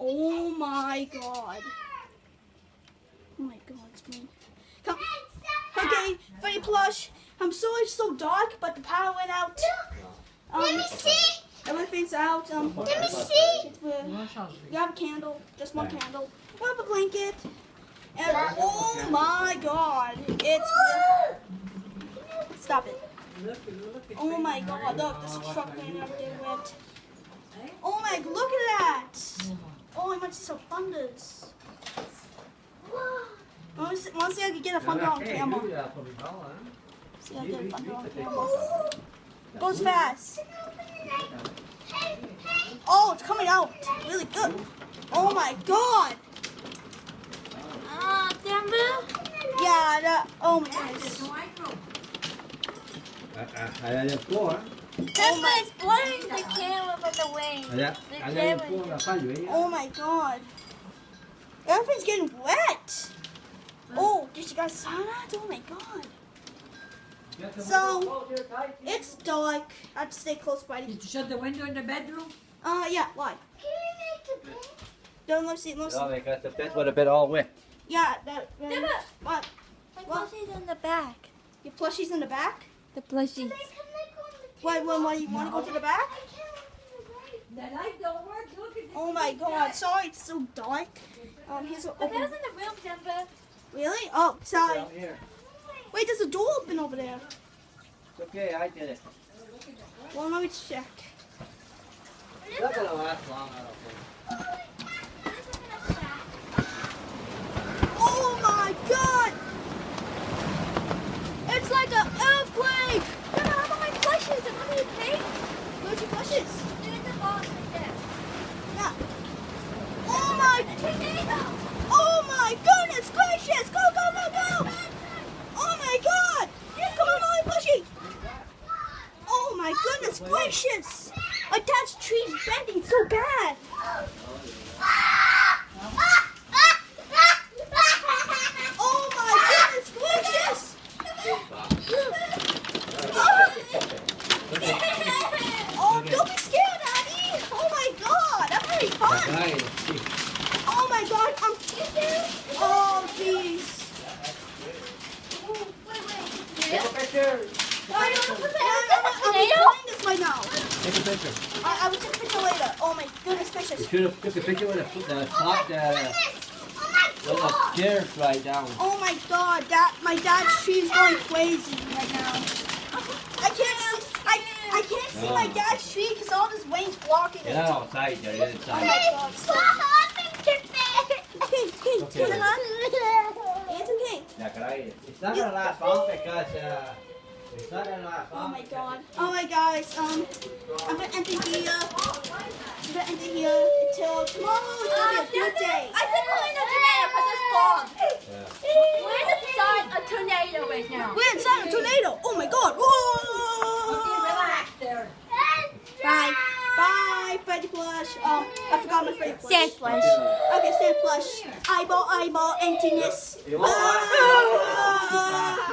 Oh my god. Oh my god, it's me. Come. Okay, Freddy plush. I'm sorry it's so dark, but the power went out. Let me see. Everything's out. Let me see. It's you have a candle, just one candle. You have a blanket. And oh my god, it's stop it. Oh my god, look, this truck ran up there went. Oh my, look at that. Oh, I might see some thunders. I want to see if I can get a thunder on camera. See if I can get a thunder on camera. Goes fast. Oh, it's coming out really good. Oh my god. Yeah, oh my goodness. Temper is blowing the camera from the wing. Oh my god. Everything's getting wet. Oh, did you guys saw that? Oh my god. So, it's dark. I have to stay close by. Did you shut the window in the bedroom? Yeah, why? Can we make a bed? Don't let's see. Oh, they got the bed with a bit all wet. Yeah, that. Never. What? My plushie's in the back. Your plushie's in the back? The plushie. Why you want to go to the back? The light don't work. Look at this. Oh my god, sorry, it's so dark. Here's an But open. that was in the room, Temper. Really? Oh, sorry. Down here. Wait, there's a door open over there. It's okay, I did it. Well, let me check. It's not gonna last long, I don't think. Oh my god! It's like an earthquake! Temper, how about my plushies? How many pink? Where's your plushes? They're in the box right there. Yeah. Oh my! Tornado! Oh my goodness gracious! Go, go, go, go! Oh my god! Come on, my plushie! Oh my goodness gracious! My dad's tree's bending so bad! Oh my goodness gracious! Oh, don't be scared, Daddy! Oh my god, I'm having fun! Oh my god, oh jeez! Take a picture. I'm playing this right now. Take a picture. I will take a picture later. Oh my goodness gracious! You should have took a picture with the top, with the chairs right down. Oh my god, my dad's tree is going crazy right now. I can't see my dad's tree because all this rain's blocking it. Get out outside, get Oh inside. my god. It's okay. It's okay. Yeah, caray. It's not gonna last long because it's not gonna last Oh long. my god. Alright guys, I'm gonna end it here. I'm gonna end it here until tomorrow. It's gonna be a good day. I think we're in a tornado because it's fog. Yeah. We're inside a tornado right now. We're inside a tornado. Oh my god. Whoa. Relax there. Bye. Bye, Freddy Plush. I forgot my Freddy Plush. Sand plush. Okay, Sand Plush. Eyeball, emptiness. You want one? Ah.